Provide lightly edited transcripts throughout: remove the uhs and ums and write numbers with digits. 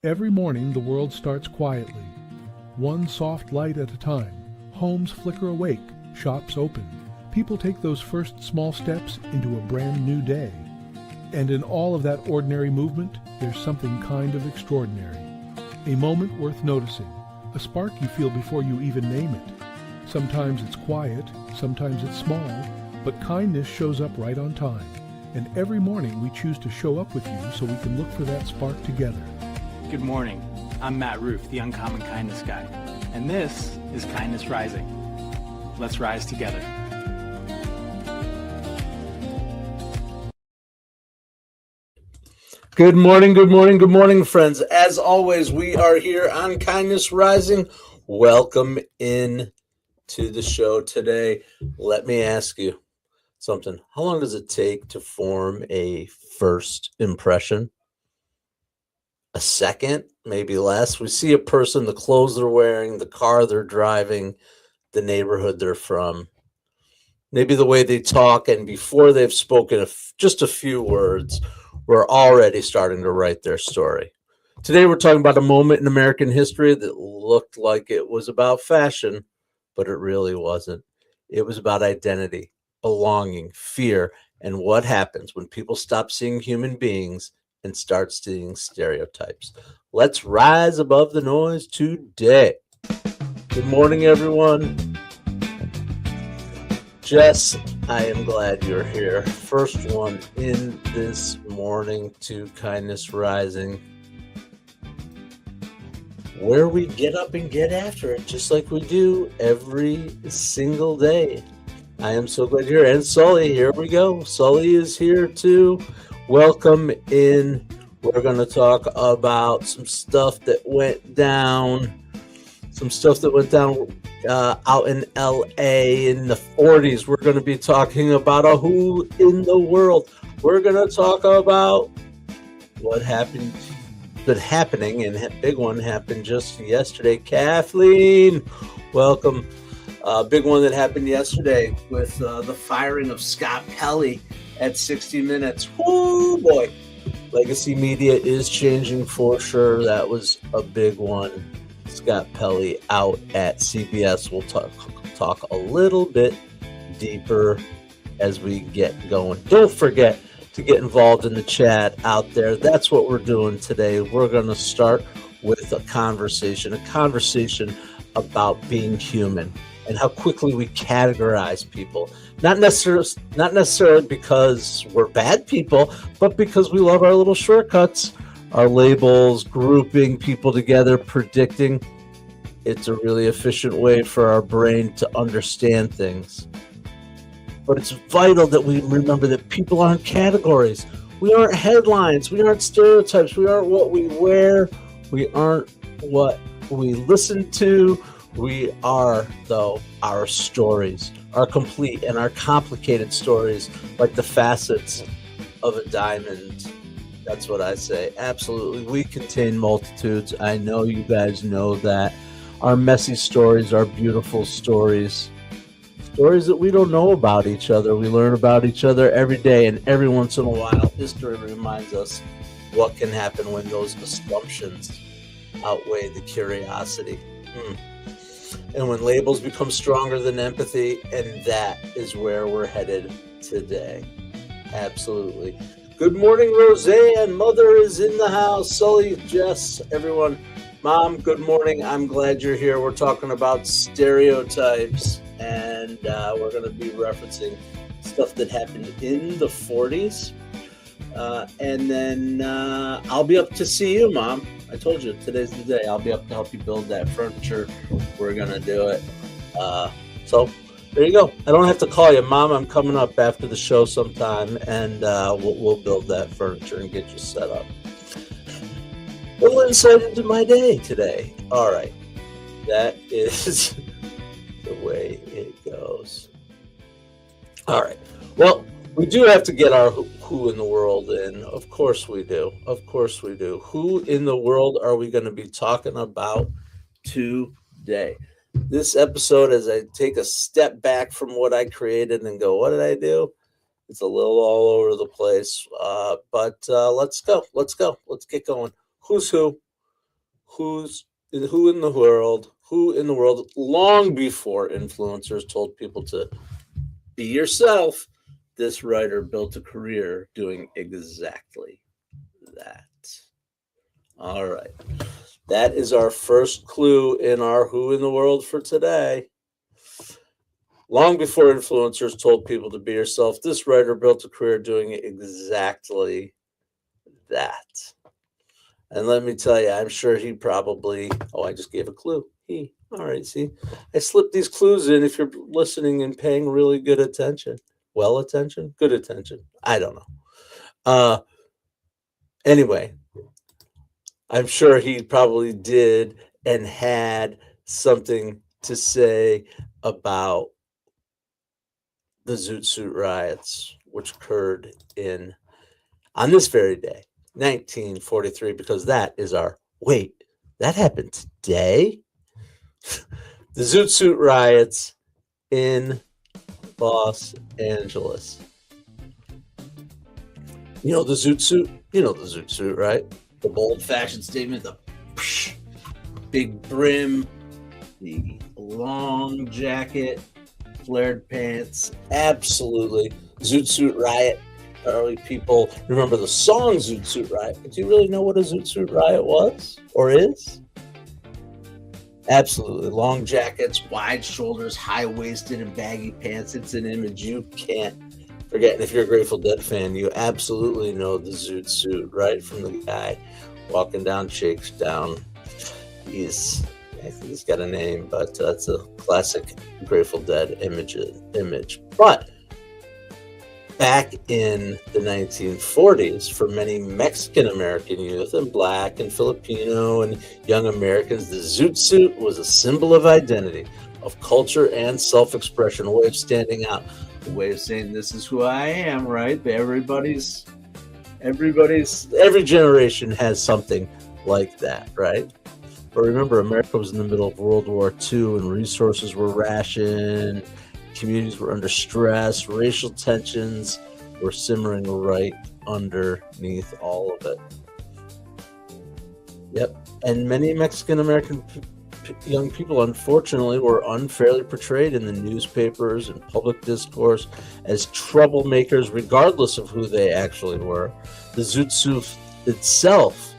Every morning the world starts quietly, one soft light at a time. Homes flicker awake, shops open. People take those first small steps into a brand new day. And in all of that ordinary movement, there's something kind of extraordinary. A moment worth noticing, a spark you feel before you even name it. Sometimes it's quiet, sometimes it's small, but kindness shows up right on time. And every morning we choose to show up with you so we can look for that spark together. Good morning. I'm Matt Roof, the Uncommon Kindness Guy, and this is Kindness Rising. Let's rise together. Good morning, good morning, good morning, friends. As always, we are here on Kindness Rising. Welcome in to the show today. Let me ask you something. How long does it take to form a first impression? A second, maybe less. We see a person, the clothes they're wearing, the car they're driving, the neighborhood they're from, maybe the way they talk, and before they've spoken just a few words, we're already starting to write their story. Today, we're talking about a moment in American history that looked like it was about fashion, but it really wasn't. It was about identity, belonging, fear, and what happens when people stop seeing human beings and start seeing stereotypes. Let's rise above the noise today. Good morning, everyone. Jess, I am glad you're here. First one in this morning to Kindness Rising, where we get up and get after it, just like we do every single day. I am so glad you're here. And Sully, here we go. Sully is here too. Welcome in. We're going to talk about some stuff that went down. Out in LA in the 40s. We're going to be talking about a who in the world. We're going to talk about what happened, been happening, and a big one happened just yesterday. Kathleen, welcome. Big one that happened yesterday with the firing of Scott Pelley at 60 Minutes. Oh boy. Legacy media is changing for sure. That was a big one. Scott Pelley out at CBS. We'll talk a little bit deeper as we get going. Don't forget to get involved in the chat out there. That's what we're doing today. We're going to start with a conversation about being human and how quickly we categorize people. Not necessarily because we're bad people, but because we love our little shortcuts, our labels, grouping people together, predicting. It's a really efficient way for our brain to understand things. But it's vital that we remember that people aren't categories. We aren't headlines. We aren't stereotypes. We aren't what we wear. We aren't what we listen to. We are, though, our stories, our complete and our complicated stories, like the facets of a diamond. That's what I say. Absolutely. We contain multitudes. I know you guys know that. Our messy stories are beautiful stories. Stories that we don't know about each other. We learn about each other every day, and every once in a while, history reminds us what can happen when those assumptions outweigh the curiosity. And when labels become stronger than empathy, and that is where we're headed today. Absolutely. Good morning, Roseanne. Mother is in the house. Sully, Jess, everyone. Mom, good morning. I'm glad you're here. We're talking about stereotypes, and we're going to be referencing stuff that happened in the 40s. And then I'll be up to see you, Mom. I told you, today's the day. I'll be up to help you build that furniture. We're going to do it. So there you go. I don't have to call you, Mom. I'm coming up after the show sometime, and we'll build that furniture and get you set up. A little insight into my day today. All right. That is the way it goes. All right. Well, we do have to get our who in the world in. Of course we do. Of course we do. Who in the world are we going to be talking about today? This episode, as I take a step back from what I created and go, what did I do? It's a little all over the place. But let's go. Let's get going. Who's who? who in the world, long before influencers told people to be yourself, this writer built a career doing exactly that. All right. That is our first clue in our Who in the World for today. Long before influencers told people to be yourself, this writer built a career doing exactly that. And let me tell you, I'm sure he probably, I just gave a clue. All right, see, I slipped these clues in if you're listening and paying really good attention. Good attention. I don't know. Anyway, I'm sure he probably did and had something to say about the Zoot Suit Riots, which occurred on this very day, 1943, because that happened today? The Zoot Suit Riots in Los Angeles. You know the Zoot Suit? You know the Zoot Suit, right? The bold fashion statement, the big brim, the long jacket, flared pants. Absolutely. Zoot Suit Riot. Probably people remember the song Zoot Suit Riot, but do you really know what a Zoot Suit Riot was or is? Absolutely. Long jackets, wide shoulders, high-waisted and baggy pants. It's an image you can't forget. And if you're a Grateful Dead fan, you absolutely know the Zoot Suit, right? From the guy walking down Shakedown. He's got a name, but it's a classic Grateful Dead image. But back in the 1940s, for many Mexican-American youth and Black and Filipino and young Americans, the Zoot Suit was a symbol of identity, of culture and self-expression, a way of standing out, a way of saying, this is who I am, right? Every generation has something like that, right? But remember, America was in the middle of World War II and resources were rationed, communities were under stress, racial tensions were simmering right underneath all of it. Yep. And many Mexican-American young people, unfortunately, were unfairly portrayed in the newspapers and public discourse as troublemakers, regardless of who they actually were. The Zoot Suit itself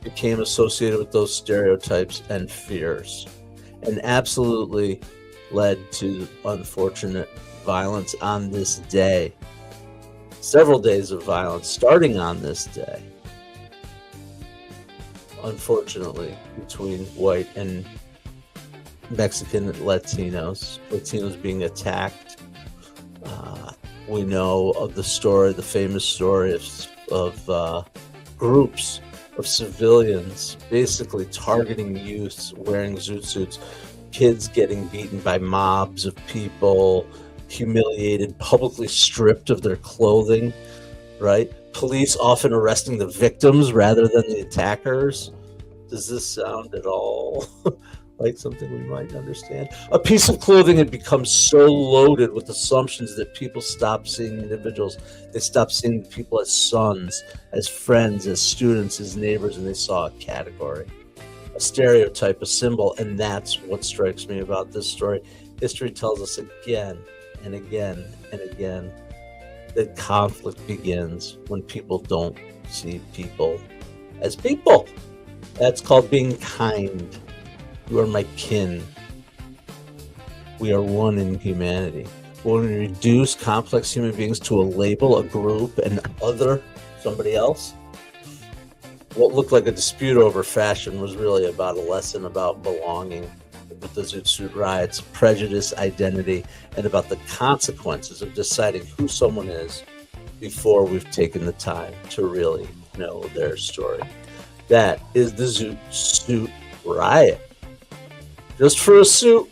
became associated with those stereotypes and fears, and absolutely led to unfortunate violence on this day. Several days of violence starting on this day, unfortunately, between white and Mexican Latinos being attacked. We know of the famous story of groups of civilians basically targeting youths wearing Zoot Suits, kids getting beaten by mobs of people, humiliated, publicly stripped of their clothing, right? Police often arresting the victims rather than the attackers. Does this sound at all like something we might understand? A piece of clothing had become so loaded with assumptions that people stopped seeing individuals. They stopped seeing people as sons, as friends, as students, as neighbors, and they saw a category, a stereotype, a symbol. And that's what strikes me about this story. History tells us again and again and again that conflict begins when people don't see people as people. That's called being kind. You are my kin. We are one in humanity. When we reduce complex human beings to a label, a group, an other, somebody else, what looked like a dispute over fashion was really about a lesson about belonging with the Zoot Suit Riots, prejudice, identity, and about the consequences of deciding who someone is before we've taken the time to really know their story. That is the Zoot Suit Riot. Just for a suit.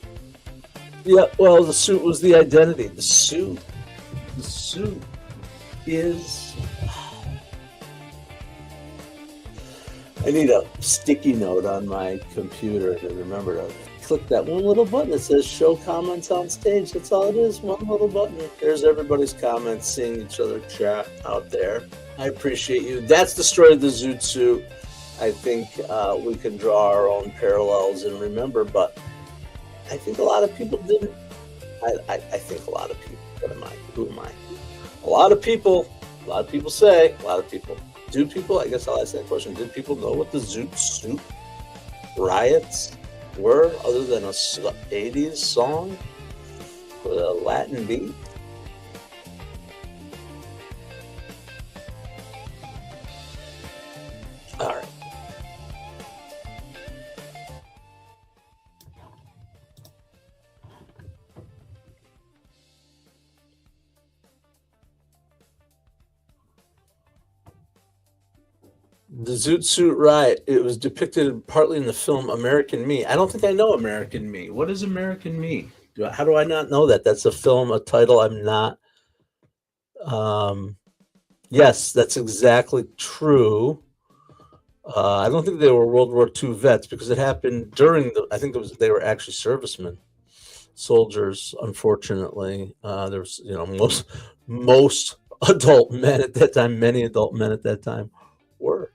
Yeah, well, the suit was the identity. The suit is... I need a sticky note on my computer to remember to click that one little button that says show comments on stage. That's all it is, one little button. There's everybody's comments, seeing each other chat out there. I appreciate you. That's the story of the Zoot Suit. I think we can draw our own parallels and remember, but I think a lot of people didn't. I think a lot of people, what am I? Who am I? A lot of people say, do people, I guess I'll ask that question, did people know what the Zoot Suit Riots were other than a 80s song with a Latin beat? All right. The Zoot Suit Riot, it was depicted partly in the film American Me. I don't think I know American Me. What is American Me? How do I not know that? That's a film, a title I'm not. Yes, that's exactly true. I don't think they were World War II vets because it happened during I think they were actually servicemen, soldiers, unfortunately. There was, most adult men at that time, many adult men at that time were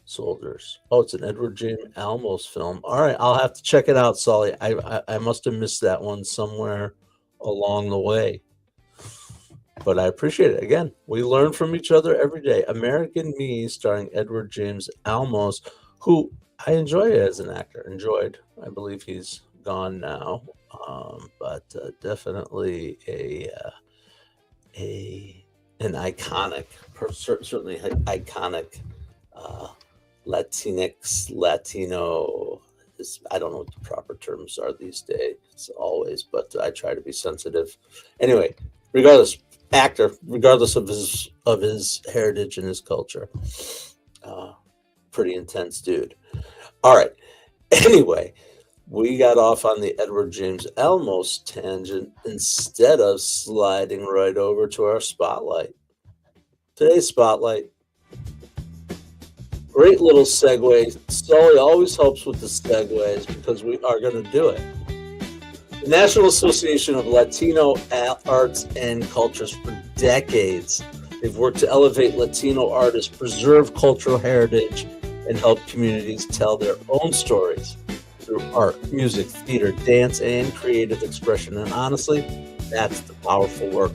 soldiers. Oh, it's an Edward James Olmos film. All right, I'll have to check it out, Sully. I must have missed that one somewhere along the way. But I appreciate it. Again, we learn from each other every day. American Me, starring Edward James Olmos, who I enjoy as an actor. I believe he's gone now, but definitely an iconic, certainly iconic Latino. I don't know what the proper terms are these days, always, but I try to be sensitive. Anyway, regardless of his heritage and his culture, pretty intense dude. All right. Anyway, we got off on the Edward James Olmos tangent instead of sliding right over to our spotlight. Today's spotlight. Great little segue. Sully always helps with the segues because we are going to do it. The National Association of Latino Arts and Cultures, for decades, they've worked to elevate Latino artists, preserve cultural heritage, and help communities tell their own stories through art, music, theater, dance, and creative expression. And honestly, that's the powerful work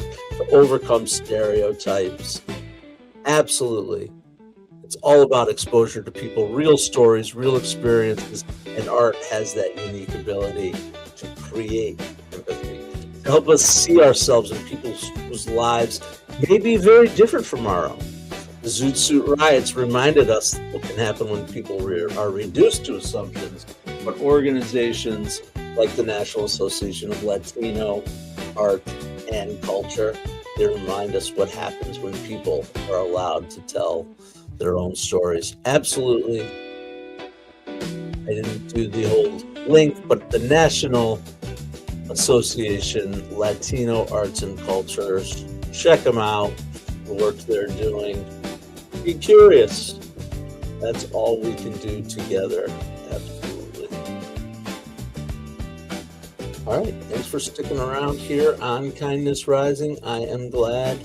to overcome stereotypes. Absolutely. It's all about exposure to people, real stories, real experiences, and art has that unique ability to create empathy, to help us see ourselves in people whose lives may be very different from our own. The Zoot Suit Riots reminded us what can happen when people are reduced to assumptions, but organizations like the National Association of Latino Art and Culture, they remind us what happens when people are allowed to tell their own stories. Absolutely. I didn't do the whole link, but the National Association Latino Arts and Cultures, check them out, the work they're doing. Be curious. That's all we can do together. Absolutely. All right. Thanks for sticking around here on Kindness Rising. I am glad.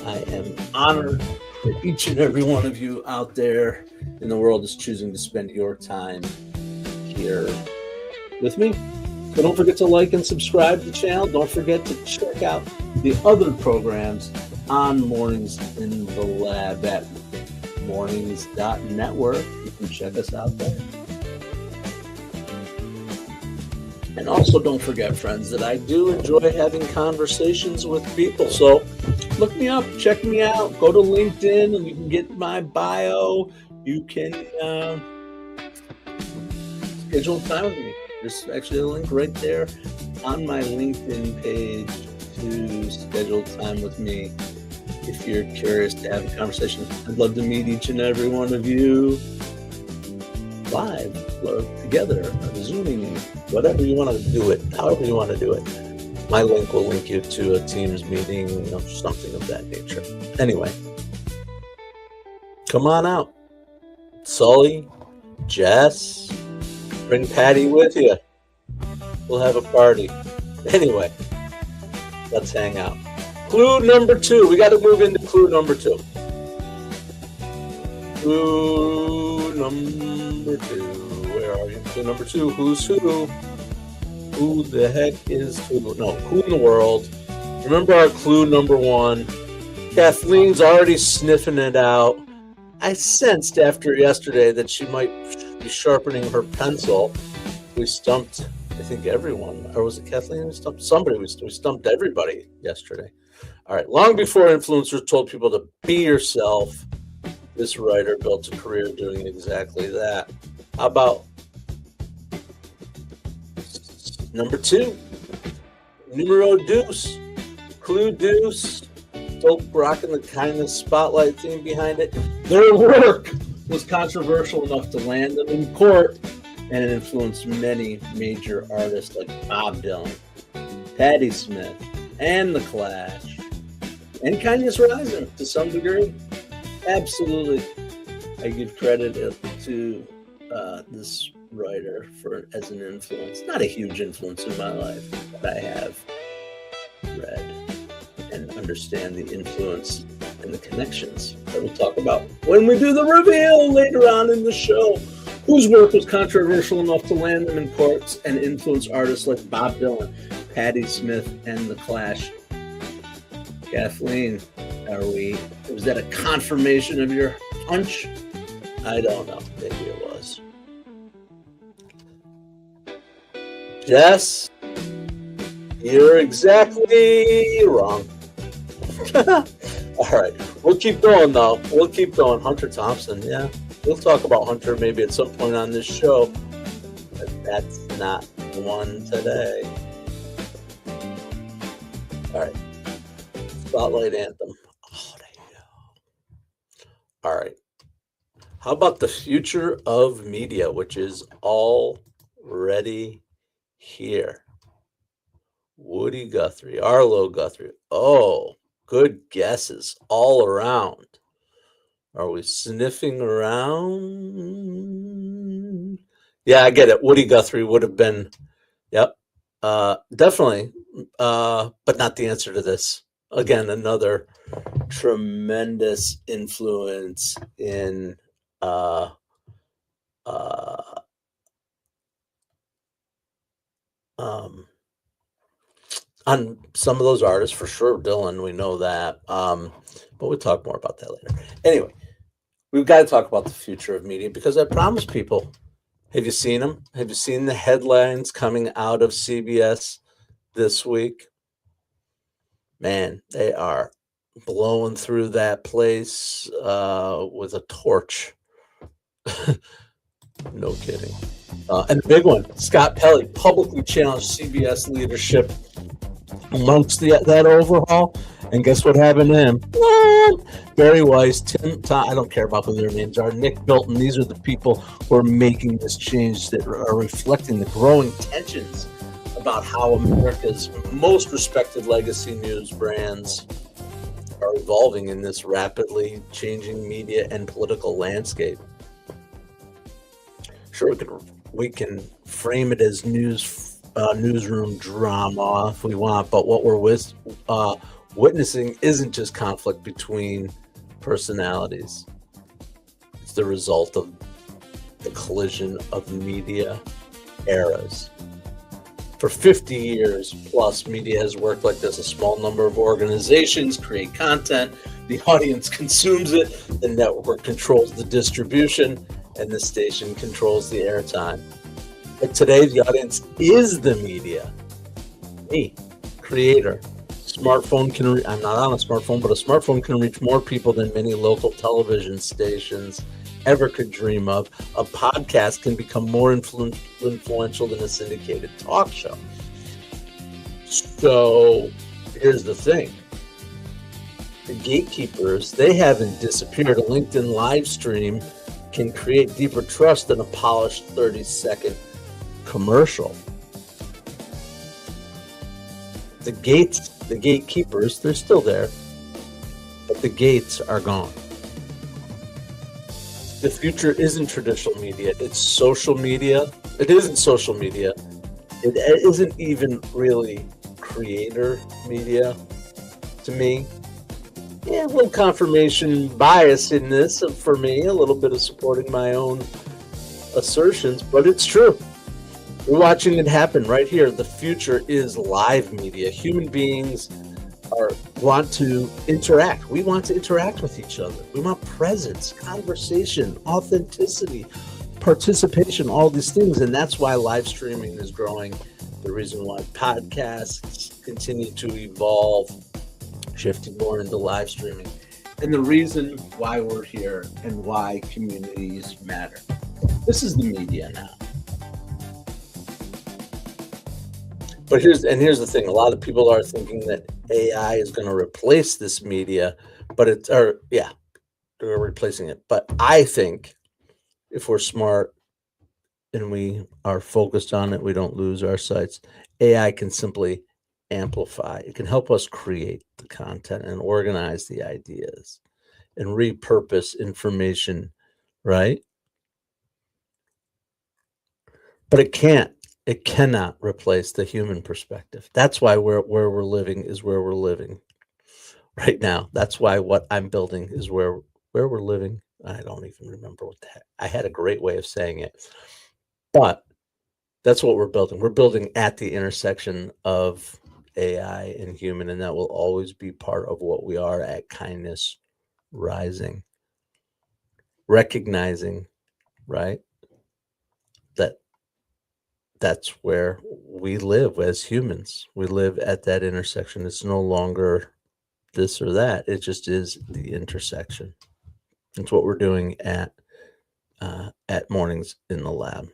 I am honored that each and every one of you out there in the world is choosing to spend your time here with me. So don't forget to like and subscribe to the channel. Don't forget to check out the other programs on Mornings in the Lab at mornings.network. You can check us out there. And also don't forget, friends, that I do enjoy having conversations with people. So look me up, check me out, go to LinkedIn and you can get my bio. You can schedule time with me. There's actually a link right there on my LinkedIn page to schedule time with me if you're curious to have a conversation. I'd love to meet each and every one of you live or together, or Zooming, whatever you want to do it, however you want to do it. My link will link you to a Teams meeting, something of that nature. Anyway, come on out. Sully, Jess, bring Patty with you. We'll have a party. Anyway, let's hang out. Clue number 2. We got to move into clue number 2. Clue number 2. Where are you? Clue number 2. Who's who? Who the heck is who? No, who in the world? Remember our clue number 1. Kathleen's already sniffing it out. I sensed after yesterday that she might be sharpening her pencil. We stumped, I think, everyone. Or was it Kathleen who stumped? Somebody. We stumped everybody yesterday. All right. Long before influencers told people to be yourself, this writer built a career doing exactly that. How about number 2? Numero deuce. Clue deuce. Still rocking the kindness spotlight theme behind it. Their work was controversial enough to land them in court, and it influenced many major artists like Bob Dylan, Patti Smith, and The Clash, and Kindness Rising to some degree. Absolutely, I give credit to this writer as an influence. Not a huge influence in my life, but I have read and understand the influence and the connections that we'll talk about when we do the reveal later on in the show. Whose work was controversial enough to land them in courts and influence artists like Bob Dylan, Patti Smith, and The Clash? Kathleen, was that a confirmation of your hunch? I don't know. Maybe it was. Jess, you're exactly wrong. All right. We'll keep going, though. We'll keep going. Hunter Thompson, yeah. We'll talk about Hunter maybe at some point on this show. But that's not the one today. All right. Spotlight Anthem. Oh, there you go. All right. How about the future of media, which is already here? Woody Guthrie, Arlo Guthrie. Oh, good guesses all around. Are we sniffing around? Yeah, I get it. Woody Guthrie would have been, yep, definitely, but not the answer to this. Again, another tremendous influence in on some of those artists, for sure. Dylan, we know that. But we'll talk more about that later. Anyway, we've got to talk about the future of media because I promised people. Have you seen them? Have you seen the headlines coming out of CBS this week? Man, they are blowing through that place with a torch. No kidding. And the big one, Scott Pelley publicly challenged CBS leadership amongst that overhaul. And guess what happened to him? Barry Weiss, Tim, Tom, I don't care about who their names are, Nick Bilton. These are the people who are making this change that are reflecting the growing tensions about how America's most respected legacy news brands are evolving in this rapidly changing media and political landscape. Sure, we can frame it as newsroom drama if we want, but what we're witnessing isn't just conflict between personalities. It's the result of the collision of media eras. For 50 years plus, media has worked like this. A small number of organizations create content, the audience consumes it, the network controls the distribution, and the station controls the airtime. But today, the audience is the media. Me, creator. Smartphone can I'm not on a smartphone, but a smartphone can reach more people than many local television stations ever could dream of. A podcast can become more influential than a syndicated talk show. So here's the thing. The gatekeepers, they haven't disappeared. A LinkedIn live stream can create deeper trust than a polished 30-second commercial. The gatekeepers, they're still there, but the gates are gone. The future isn't traditional media, it's social media. It isn't social media. It isn't even really creator media to me. Yeah, a little confirmation bias in this for me, a little bit of supporting my own assertions, but it's true. We're watching it happen right here. The future is live media. Human beings want to interact. We want to interact with each other. We want presence, conversation, authenticity, participation, all these things. And that's why live streaming is growing. The reason why podcasts continue to evolve, shifting more into live streaming. And the reason why we're here and why communities matter. This is the media now. But here's the thing. A lot of people are thinking that AI is going to replace this media, but they're replacing it. But I think if we're smart and we are focused on it, we don't lose our sights. AI can simply amplify. It can help us create the content and organize the ideas and repurpose information, right? But it cannot replace the human perspective. That's why where we're living is where we're living right now. That's why what I'm building is where we're living. I don't even remember what the heck. I had a great way of saying it. But that's what we're building. We're building at the intersection of AI and human, and that will always be part of what we are at Kindness Rising. Recognizing, right, that's where we live as humans. We live at that intersection. It's no longer this or that. It just is the intersection. It's what we're doing at Mornings in the Lab.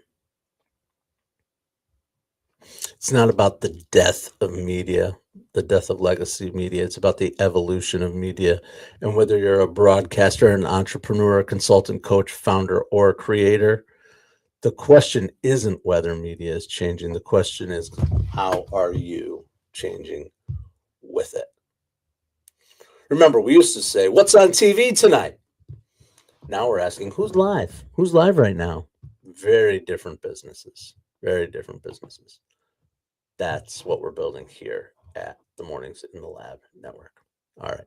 It's not about the death of media, the death of legacy media. It's about the evolution of media. And whether you're a broadcaster, an entrepreneur, a consultant, coach, founder, or a creator, the question isn't whether media is changing. The question is, how are you changing with it? Remember, we used to say, what's on TV tonight? Now we're asking, who's live? Who's live right now? Very different businesses. Very different businesses. That's what we're building here at the Mornings in the Lab Network. All right.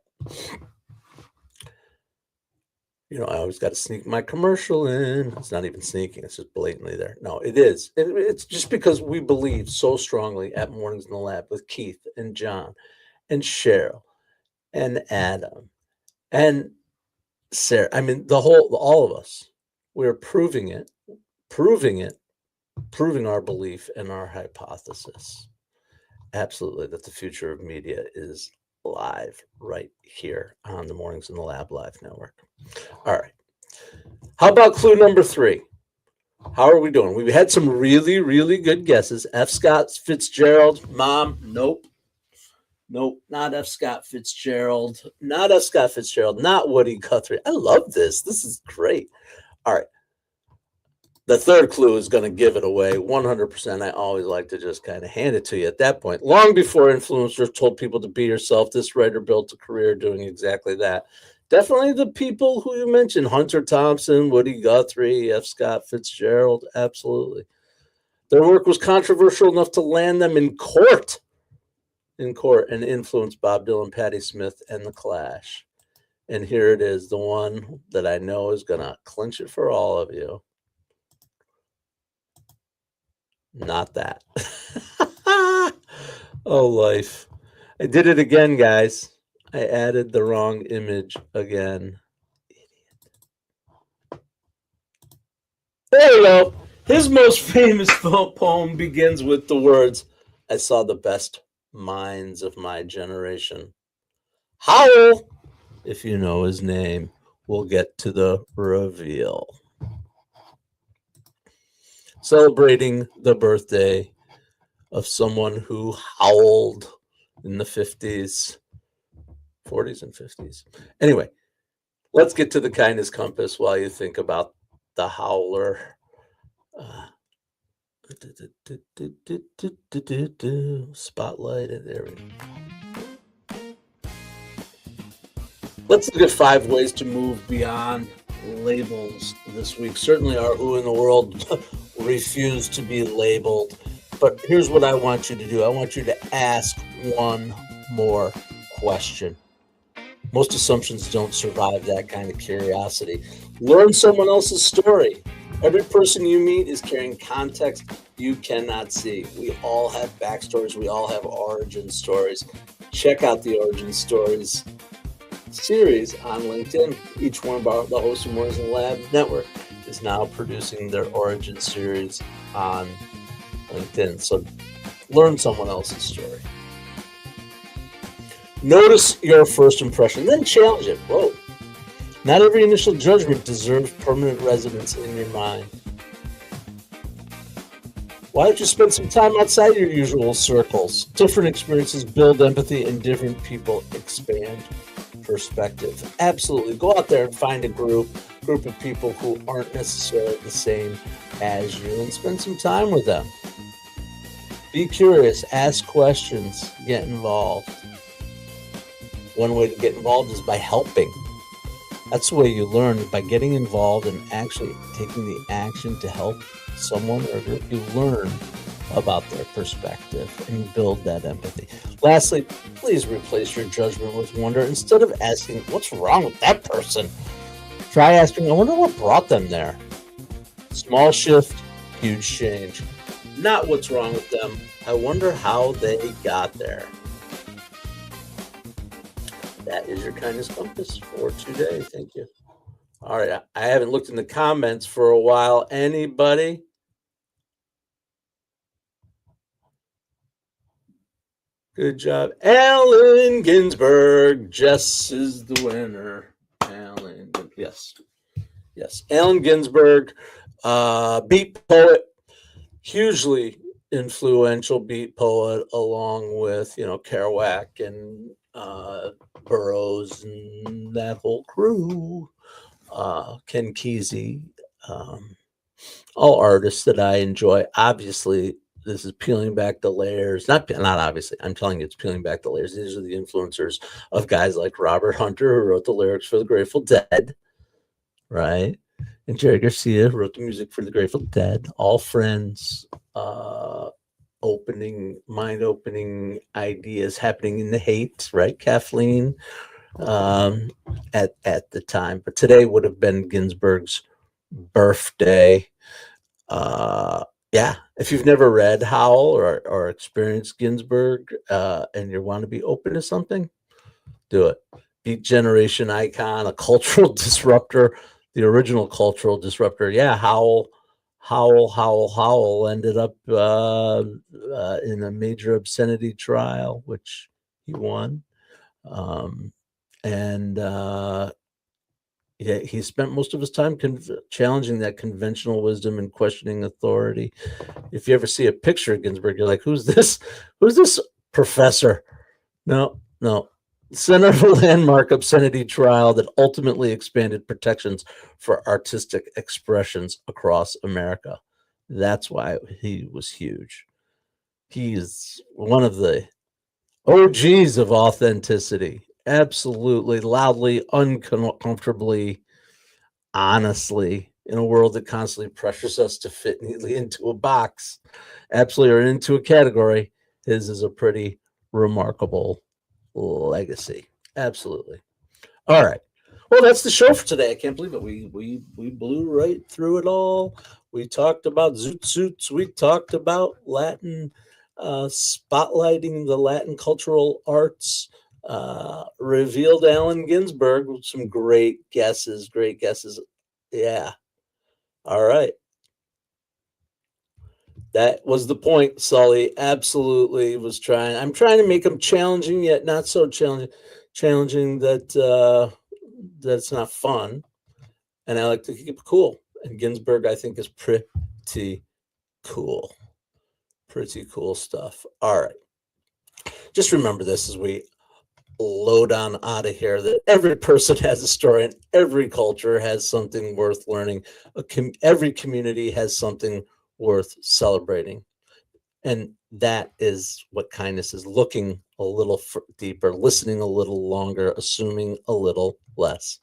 You know, I always got to sneak my commercial in. It's not even sneaking. It's just blatantly there. No, it is. It's just because we believe so strongly at Mornings in the Lab with Keith and John and Cheryl and Adam and Sarah. I mean, all of us, we're proving our belief and our hypothesis. Absolutely, that the future of media is live right here on the Mornings in the Lab Live Network. All right. How about clue number 3? How are we doing? We've had some really, really good guesses. F. Scott Fitzgerald. Mom, nope. Nope, not F. Scott Fitzgerald. Not F. Scott Fitzgerald. Not Woody Guthrie. I love this. This is great. All right. The third clue is going to give it away 100%. I always like to just kind of hand it to you at that point. Long before influencers told people to be yourself, this writer built a career doing exactly that. Definitely the people who you mentioned, Hunter Thompson, Woody Guthrie, F. Scott Fitzgerald, absolutely. Their work was controversial enough to land them in court and influence Bob Dylan, Patti Smith, and The Clash. And here it is, the one that I know is going to clinch it for all of you. Not that. Oh, life. I did it again, guys. I added the wrong image again. Idiot. There you go. His most famous poem begins with the words, I saw the best minds of my generation. Howl, if you know his name, we'll get to the reveal. Celebrating the birthday of someone who howled in the 40s and 50s. Anyway, let's get to the kindness compass while you think about the howler. Spotlight, there we go. Let's look at 5 ways to move beyond labels this week. Certainly our Who in the World refuse to be labeled. But here's what I want you to do. I want you to ask one more question. Most assumptions don't survive that kind of curiosity. Learn someone else's story. Every person you meet is carrying context you cannot see. We all have backstories. We all have origin stories. Check out the Origin Stories series on LinkedIn. Each one of the hosts of Mornings in the Lab Network is now producing their origin series on LinkedIn. So learn someone else's story. Notice your first impression, then challenge it. Whoa. Not every initial judgment deserves permanent residence in your mind. Why don't you spend some time outside your usual circles? Different experiences build empathy, and different people expand perspective. Absolutely. Go out there and find a group of people who aren't necessarily the same as you and spend some time with them. Be curious, ask questions, get involved. One way to get involved is by helping. That's the way you learn, by getting involved and actually taking the action to help someone or group. You learn about their perspective and you build that empathy. Lastly, please replace your judgment with wonder. Instead of asking, what's wrong with that person? Try asking, I wonder what brought them there. Small shift, huge change. Not what's wrong with them. I wonder how they got there. That is your kindness compass for today. Thank you. All right. I haven't looked in the comments for a while. Anybody? Good job. Allen Ginsberg. Jess is the winner. Allen. Yes. Yes. Allen Ginsberg, beat poet, hugely influential beat poet, along with, Kerouac and Burroughs and that whole crew, Ken Kesey, all artists that I enjoy. Obviously, this is peeling back the layers. Not obviously. I'm telling you, it's peeling back the layers. These are the influencers of guys like Robert Hunter, who wrote the lyrics for the Grateful Dead, right? And Jerry Garcia, who wrote the music for the Grateful Dead. All friends. Mind-opening ideas happening in the hate, right? Kathleen, at the time, but today would have been Ginsberg's birthday. Yeah, if you've never read Howl or experienced Ginsberg, and you want to be open to something, do it. Beat generation icon, a cultural disruptor, the original cultural disruptor. Yeah, Howl ended up in a major obscenity trial, which he won. Yeah, he spent most of his time challenging that conventional wisdom and questioning authority. If you ever see a picture of Ginsberg, you're like, who's this? Who's this professor? No. Center of a landmark obscenity trial that ultimately expanded protections for artistic expressions across America. That's why he was huge. He is one of the OGs of authenticity. Absolutely, loudly, uncomfortably, honestly, in a world that constantly pressures us to fit neatly into a box, absolutely, or into a category. His is a pretty remarkable legacy. Absolutely. All right. Well, that's the show for today. I can't believe it. We blew right through it all. We talked about Zoot Suits. We talked about Latin, spotlighting the Latin cultural arts. Revealed Allen Ginsberg with some great guesses. Yeah. All right. That was the point, Sully. Absolutely was trying. I'm trying to make them challenging, yet not so challenging that that's not fun. And I like to keep it cool. And Ginsberg, I think, is pretty cool. Pretty cool stuff. All right. Just remember this as we load on out of here, that every person has a story and every culture has something worth learning. Every community has something worth celebrating. And that is what kindness is: looking a little deeper, listening a little longer, assuming a little less.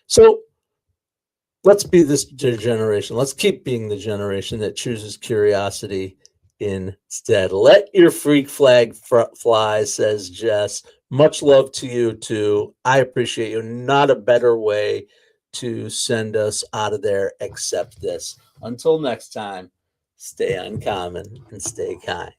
So let's be this generation. Let's keep being the generation that chooses curiosity instead. Let your freak flag fly, says Jess. Much love to you too. I appreciate you. Not a better way to send us out of there except this. Until next time, stay uncommon and stay kind.